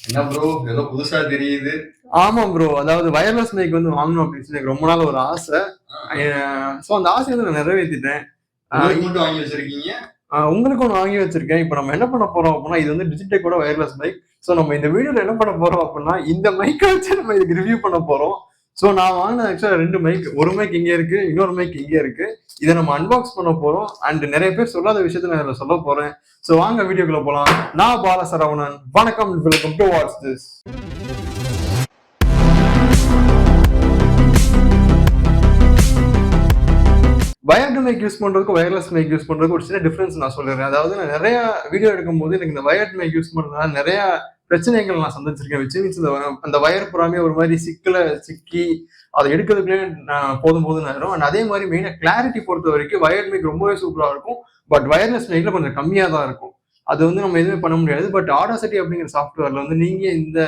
என்ன ப்ரோ ஏதோ புதுசா தெரியுது. ஆமா ப்ரோ. அதாவது வயர்லெஸ் மைக் வந்து வாங்கணும் அப்படின்னு சொல்லி எனக்கு ரொம்ப நாள் ஒரு ஆசை. ஸோ அந்த ஆசையை வந்து நான் நிறைவேற்றிட்டேன். உங்களுக்கு மட்டும் வாங்கி வச்சிருக்கீங்க? உங்களுக்கு ஒன்று வாங்கி வச்சிருக்கேன். இப்போ நம்ம என்ன பண்ண போறோம் அப்படின்னா, இது வந்து டிஜிடெக்கோட வயர்லெஸ் மைக். ஸோ நம்ம இந்த வீடியோல என்ன பண்ண போறோம் அப்படின்னா, இந்த மைக்கை வச்சு நம்ம இதுக்கு ரிவ்யூ பண்ண போறோம். ஸோ நான் வாங்கின ஆக்சுவலா 2 மைக். ஒரு மைக் இங்க இருக்கு, இன்னொரு மைக் இங்க இருக்கு. இதை நம்ம அன்பாக்ஸ் பண்ண போறோம். அண்ட் நிறைய பேர் சொல்லாத விஷயத்த நான் இதில் சொல்ல போறேன். ஸோ வாங்க வீடியோக்குள்ள போலாம். நான் பால சரவணன். வணக்கம், welcome to watch this. Wired mic use பண்றதுக்கு வயர்லெஸ் மைக் யூஸ் பண்றதுக்கு ஒரு சின்ன டிஃபரன்ஸ் நான் சொல்லிடுறேன். அதாவது நான் நிறைய வீடியோ எடுக்கும்போது எனக்கு இந்த வயர்டு மைக் யூஸ் பண்றதுனால நிறைய பிரச்சனைகள் நான் சந்திச்சிருக்கேன். விச் மீன்ஸ் அந்த வயர் புறாமே ஒரு மாதிரி சிக்கி அதை எடுக்கிறதுக்குள்ளே போதும் போதும் ஆயிரும். அண்ட் அதே மாதிரி மெயினா கிளாரிட்டி பொறுத்த வரைக்கும் வயர்டு மைக் ரொம்பவே சூப்பரா இருக்கும். பட் வயர்லெஸ் மைக்ல கொஞ்சம் கம்மியா தான் இருக்கும். அது வந்து நம்ம எதுவுமே பண்ண முடியாது. பட் ஆடாசிட்டி அப்படிங்கிற சாஃப்ட்வேர்ல வந்து நீங்க இந்த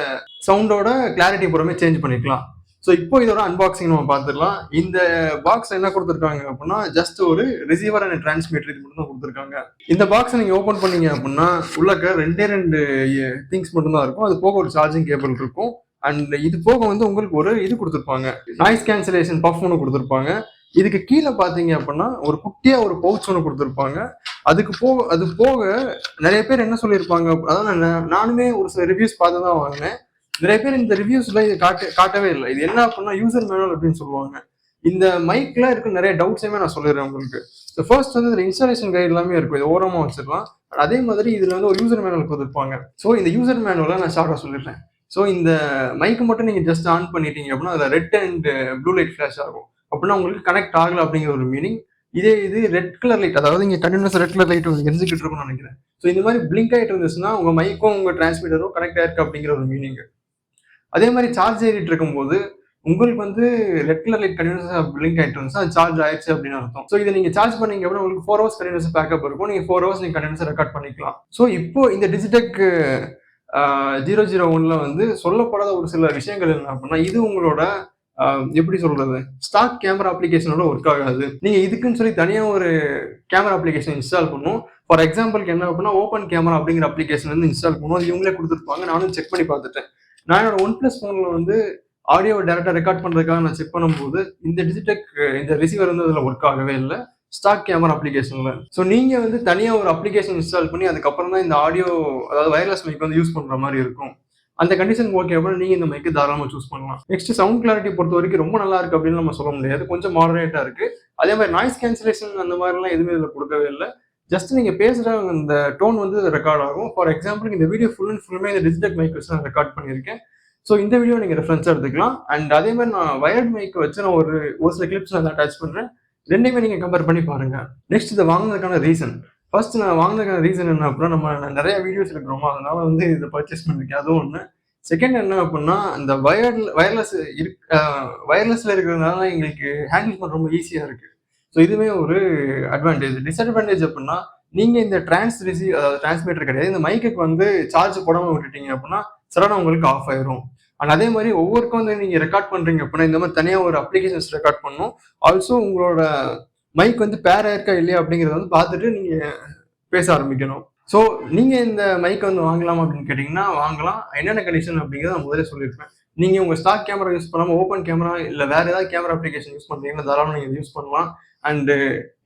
சவுண்டோட கிளாரிட்டி பூராமே சேஞ்ச் பண்ணிக்கலாம். ஸோ இப்போ இதோட அன்பாக்சிங் நம்ம பார்த்துக்கலாம். இந்த பாக்ஸ் என்ன கொடுத்துருக்காங்க அப்படின்னா, ஜஸ்ட் ஒரு ரிசீவர் அண்ட் டிரான்ஸ்மிட்டர் இது மட்டும் தான் கொடுத்துருக்காங்க. இந்த பாக்ஸை நீங்க ஓப்பன் பண்ணீங்க அப்படின்னா உள்ளக்க ரெண்டு திங்ஸ் மட்டும் தான் இருக்கும். அது போக ஒரு சார்ஜிங் கேபிள் இருக்கும். அண்ட் இது போக வந்து உங்களுக்கு ஒரு இது கொடுத்துருப்பாங்க, நாய்ஸ் கேன்சலேஷன் பஃப் ஒன்று கொடுத்துருப்பாங்க. இதுக்கு கீழே பார்த்தீங்க அப்படின்னா ஒரு குட்டியா ஒரு பவுச் ஒன்று கொடுத்துருப்பாங்க. அது போக நிறைய பேர் என்ன சொல்லியிருப்பாங்க, அதான் நானுமே ஒரு சில ரிவ்யூஸ் பார்த்து தான் வாங்கினேன். நிறைய பேர் இந்த ரிவ்யூஸ்ல இது காட்டவே இல்லை. இது என்ன அப்படின்னா யூசர் மேனுவல் அப்படின்னு சொல்லுவாங்க. இந்த மைக்ல இருக்க நிறைய டவுட்ஸுமே நான் சொல்லிடுறேன் உங்களுக்கு. ஃபர்ஸ்ட் வந்து இதுல இன்ஸ்டாலேஷன் கைடு எல்லாமே இருக்கும். இது ஓரமா வச்சிடலாம். அதே மாதிரி இதுல வந்து ஒரு யூசர் மேனுவல் கொடுத்துருப்பாங்க. ஸோ இந்த யூசர் மேனுவலை நான் ஷார்ட்டா சொல்லிடுறேன். ஸோ இந்த மைக்கு மட்டும் நீங்க ஜஸ்ட் ஆன் பண்ணிட்டீங்க அப்படின்னா அதுல red and blue light flash ஆகும். அப்படின்னா உங்களுக்கு கனெக்ட் ஆகல அப்படிங்கிற ஒரு மீனிங். இது ரெட் கலர் லைட், அதாவது இங்க கண்டினியூஸ் ரெட் கலர் லைட் எரிஞ்சுக்கிட்டு இருக்கும்னு நினைக்கிறேன். ஸோ இந்த மாதிரி பிளிங்க் ஆகிட்டு இருந்துச்சுன்னா உங்க மைக்கும் உங்க டிரான்ஸ்மிட்டரும் கனெக்ட் ஆயிருக்கு அப்படிங்கிற ஒரு மீனிங். அதே மாதிரி சார்ஜ் ஏறிட்டு இருக்கும்போது உங்களுக்கு வந்து ரெட் கலர் லைட் கண்டினியூஸா பிளிங்க் ஆயிட்டு இருந்துச்சு, அது சார்ஜ் ஆயிடுச்சு அப்படின்னு அர்த்தம். ஸோ இதை நீங்க சார்ஜ் பண்ணீங்க அப்படின்னா உங்களுக்கு 4 ஹவர்ஸ் கண்டினியூஸ் பேக்கப் இருக்கும். நீங்க 4 ஹவர்ஸ் நீங்க கண்டினியூஸா ரெக்கார்ட் பண்ணிக்கலாம். ஸோ இப்போ இந்த டிஜிடெக் 001ல வந்து சொல்லப்படாத ஒரு சில விஷயங்கள் என்ன அப்படின்னா, இது உங்களோட எப்படி சொல்றது, ஸ்டாக் கேமரா அப்ளிகேஷனோட ஒர்க் ஆகாது. நீங்க இதுக்குன்னு சொல்லி தனியா ஒரு கேமரா அப்ளிகேஷன் இன்ஸ்டால் பண்ணும். ஃபார் எக்ஸாம்பிளுக்கு என்ன அப்படின்னா ஓப்பன் கேமரா அப்படிங்கிற அப்ளிகேஷன் வந்து இன்ஸ்டால் பண்ணும். அது இவங்களே கொடுத்துருப்பாங்க. நானும் செக் பண்ணி பார்த்துட்டேன். நான் என்னோட ஒன் பிளஸ் ஃபோன்ல வந்து ஆடியோ டேரக்டா ரெக்கார்ட் பண்றதுக்காக நான் செக் பண்ணும்போது இந்த டிஜிடெக் இந்த ரிசீவர் வந்து அதுல ஒர்க் ஆகவே இல்லை, ஸ்டாக் கேமரா அப்ளிகேஷன்ல. ஸோ நீங்க வந்து தனியா ஒரு அப்ளிகேஷன் இன்ஸ்டால் பண்ணி அதுக்கப்புறம் தான் இந்த ஆடியோ, அதாவது வயர்லெஸ் மைக் வந்து யூஸ் பண்ற மாதிரி இருக்கும். அந்த கண்டிஷன் ஓகே அப்படின்னா நீங்க இந்த மைக்கு தாராளமா சூஸ் பண்ணலாம். நெக்ஸ்ட் சவுண்ட் கிளாரிட்டி பொறுத்த வரைக்கும் ரொம்ப நல்லா இருக்கு அப்படின்னு நம்ம சொல்ல முடியாது. கொஞ்சம் மாடரேட்டா இருக்கு. அதே மாதிரி நாய்ஸ் கேன்சலேஷன் அந்த மாதிரிலாம் எதுவுமே இதுல கொடுக்கவே இல்லை. ஜஸ்ட் நீங்க பேசுற இந்த டோன் வந்து ரெக்கார்ட் ஆகும். ஃபார் எக்ஸாம்பிள் இந்த வீடியோ ஃபுல் அண்ட் ஃபுல்லுமே இந்த டிஜிடெக் மைக் வச்சு நான் ரெக்கார்ட் பண்ணியிருக்கேன். ஸோ இந்த வீடியோ நீங்க ரெஃபரன்ஸா எடுத்துக்கலாம். அண்ட் அதே மாதிரி நான் வயர்ட் மைக் வச்சு நான் ஒரு சில கிளிப்ஸ் நான் அட்டாச் பண்றேன். ரெண்டையுமே நீங்க கம்பேர் பண்ணி பாருங்க. நெக்ஸ்ட் இதை வாங்கினதுக்கான ரீசன். ஃபர்ஸ்ட் நான் வாங்கினதுக்கான ரீசன் என்ன அப்படின்னா, நம்ம நிறைய வீடியோஸ் எடுக்கிறோமா, அதனால வந்து இதை பர்ச்சேஸ் பண்ணிருக்கேன், அதுவும் ஒன்று. செகண்ட் என்ன அப்படின்னா, இந்த வயர்லெஸ்ல இருக்கிறதுனால எங்களுக்கு ஹேண்டில் பண்ண ரொம்ப ஈஸியா இருக்கு. ஸோ இதுவே ஒரு அட்வான்டேஜ். டிஸ்அட்வான்டேஜ் அப்படின்னா, நீங்க இந்த டிரான்ஸ்மிட்டர் கிடையாது, இந்த மைக்குக்கு வந்து சார்ஜ் போடாம விட்டுட்டீங்க அப்படின்னா சடனா உங்களுக்கு ஆஃப் ஆயிரும். அண்ட் அதே மாதிரி ஒவ்வொருக்கும் வந்து நீங்க ரெக்கார்ட் பண்றீங்க அப்படின்னா இந்த மாதிரி தனியா ஒரு அப்ளிகேஷன்ஸ் ரெக்கார்ட் பண்ணணும். ஆல்சோ உங்களோட மைக் வந்து பேரா இருக்கா இல்லையா அப்படிங்கறத வந்து பார்த்துட்டு நீங்க பேச ஆரம்பிக்கணும். ஸோ நீங்க இந்த மைக் வந்து வாங்கலாம் அப்படின்னு கேட்டீங்கன்னா வாங்கலாம். என்னென்ன கண்டிஷன் அப்படிங்கிறத நான் முதல்ல சொல்லியிருப்பேன். நீங்க உங்க ஸ்டாக் கேமரா யூஸ் பண்ணாம ஓப்பன் கேமரா இல்ல வேற ஏதாவது கேமரா அப்ளிகேஷன் யூஸ் பண்றீங்கன்னா தாராளமா நீங்க யூஸ் பண்ணலாம். அண்ட்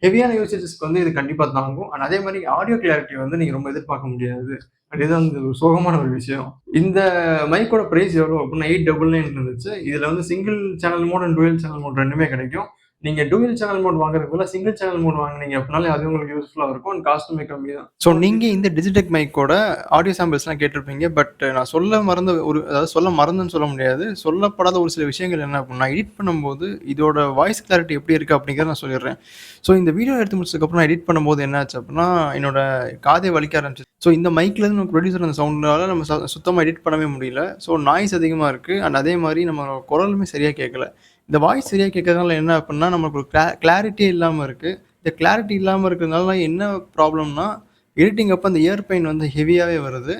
ஹெவியான யூசேஜஸ்க்கு வந்து இது கண்டிப்பா தாங்கும். அண்ட் அதே மாதிரி ஆடியோ கிளாரிட்டி வந்து நீங்க ரொம்ப எதிர்பார்க்க முடியாது. அதுதான் ஒரு சோகமான ஒரு விஷயம். இந்த மைக்கோட பிரைஸ் எவ்வளவு அப்படின்னா 899 இருந்துச்சு. இதுல வந்து single channel mode and dual channel mode ரெண்டுமே கிடைக்கும். நீங்க டூயல் சேனல் மோட் வாங்குறதுக்கு பதிலா சிங்கிள் சேனல் மோட் வாங்குனீங்க அப்படின்னாலே அது உங்களுக்கு யூஸ்ஃபுல்லா இருக்கும். அண்ட் காஸ்ட்டுமே கம்மி தான். ஸோ நீங்க இந்த டிஜிடெக் மைக்கோட ஆடியோ சாம்பிள்ஸ்லாம் கேட்டிருப்பீங்க. பட் நான் சொல்ல மறந்துன்னு சொல்ல முடியாது. சொல்லப்படாத ஒரு சில விஷயங்கள் என்ன அப்படின்னா, எடிட் பண்ணும்போது இதோட வாய்ஸ் கிளாரிட்டி எப்படி இருக்கு அப்படிங்கிறத நான் சொல்லிடுறேன். ஸோ இந்த வீடியோ எடுத்து முடிச்சதுக்கப்புறம் நான் எடிட் பண்ணும்போது என்ன ஆச்சு அப்படின்னா, என்னோட காதே வலிக்க ஆரம்பிச்சு. ஸோ இந்த மைக்ல இருந்து நம்ம ப்ரொடியூசர் அந்த சவுண்டால நம்ம சுத்தமாக எடிட் பண்ணவே முடியல. ஸோ நாய்ஸ் அதிகமாக இருக்கு. அண்ட் அதே மாதிரி நம்ம குரலுமே சரியா கேட்கல. இந்த வாய்ஸ் சரியா கேட்கறதுனால என்ன அப்படின்னா, நமக்கு ஒரு கிளாரிட்டியே இல்லாமல் இருக்கு. இந்த கிளாரிட்டி இல்லாமல் இருக்கிறதுனால என்ன ப்ராப்ளம்னா, எடிட்டிங் அப்போ அந்த இயர் பெயின் வந்து ஹெவியாகவே வருது.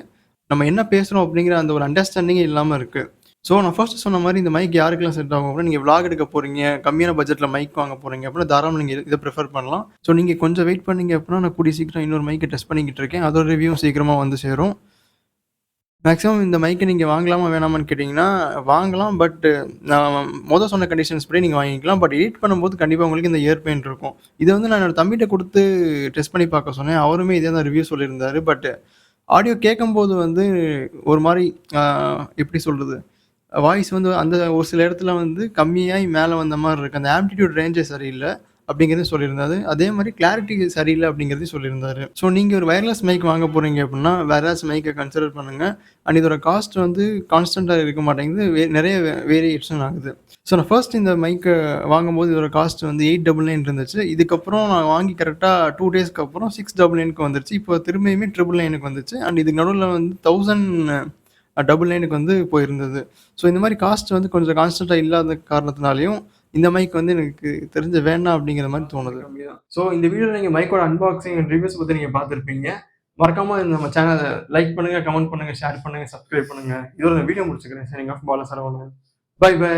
நம்ம என்ன பேசுகிறோம் அப்படிங்கிற அந்த ஒரு அண்டர்ஸ்டாண்டிங்கே இல்லாமல் இருக்கு. ஸோ நான் ஃபர்ஸ்ட் சொன்ன மாதிரி இந்த மைக் யாருக்கெல்லாம் செட் ஆகும் அப்படின்னா, நீங்கள் விளாக் எடுக்க போறீங்க, கம்மியான பட்ஜெட்டில் மைக் வாங்க போறீங்க அப்படின்னா தாராளமாக நீங்கள் இதை ப்ரிஃபர் பண்ணலாம். ஸோ நீங்கள் கொஞ்சம் வெயிட் பண்ணீங்க அப்படின்னா நான் கூடிய சீக்கிரம் இன்னொரு மைக்கை டெஸ்ட் பண்ணிக்கிட்டு இருக்கேன். அதோட ரிவ்யூ சீக்கிரமாக வந்து சேரும். மேக்ஸிமம் இந்த மைக்க நீங்க வாங்கலாமா வேணாமான்னு கேட்டீங்கன்னா, வாங்கலாம். பட் நான் சொன்ன கண்டிஷன்ஸ் படி நீங்க வாங்கிக்கலாம். பட் எடிட் பண்ணும்போது கண்டிப்பா உங்களுக்கு இந்த இயர் பெயின் இருக்கும். இத வந்து நான் என்னோட தம்பிட்ட குடுத்து டெஸ்ட் பண்ணி பார்க்க சொன்னேன். அவருமே இதே தான் ரிவ்யூ சொல்லியிருந்தாரு. பட் ஆடியோ கேட்கும்போது வந்து ஒரு மாரி அ எப்படி சொல்றது? வாய்ஸ் வந்து அந்த ஒரு சில இடத்துல வந்து கம்மியாயி மேல வந்த மாரி இருக்கு. அந்த ஆம்ப்ளிட்யூட் ரேஞ்சே சரியில்ல. அப்படிங்கிறதையும் சொல்லியிருந்தாரு. அதே மாரி கிளாரிட்டி சரியில்ல அப்படிங்கிறதையும் சொல்லியிருந்தாரு. ஸோ நீங்க ஒரு வயர்லெஸ் மைக் வாங்க போறீங்க அப்படின்னா, வேற ஏதாச்சும் மைக்க கன்சிடர் பண்ணுங்க. அண்ட் இதோட காஸ்ட் வந்து கான்ஸ்டன்ட்டா இருக்க மாட்டேங்குது. நெறைய வேரியேஷன் ஆகுது. ஸோ நான் ஃபர்ஸ்ட் இந்த மைக்க வாங்கும்போது இதோட காஸ்ட் வந்து 899 இருந்துச்சு. இதுக்கப்புறம் நான் வாங்கி கரெக்ட்டா 2 டேஸ்க்கு அப்புறம் 699க்கு வந்துருச்சு. இப்போ திரும்பியுமே 999க்கு வந்துச்சு. அண்ட் இதுக்கு நடுவுல வந்து 1099க்கு வந்து போயிருந்தது. ஸோ இந்த மாரி காஸ்ட் வந்து கொஞ்சம் கான்ஸ்டன்ட்டா இல்லாத காரணத்தினாலயும், இந்த மைக் வந்து எனக்கு தெரிஞ்சு வேண்டாம் அப்படிங்கிற மாரி தோணுது. கம்மி தான். ஸோ இந்த வீடியோல நீங்க மைக்கோட அன்பாக்சிங் அண்ட் ரிவ்யூஸ் பத்தி நீங்க பார்த்திருப்பீங்க. மறக்காம நம்ம சேனல லைக் பண்ணுங்க, கமெண்ட் பண்ணுங்க, ஷேர் பண்ணுங்க, சப்ஸ்கிரைப் பண்ணுங்க. இதோட இந்த வீடியோ முடிச்சுக்கிறேன். Signing off Bala Saravanan. Bye by.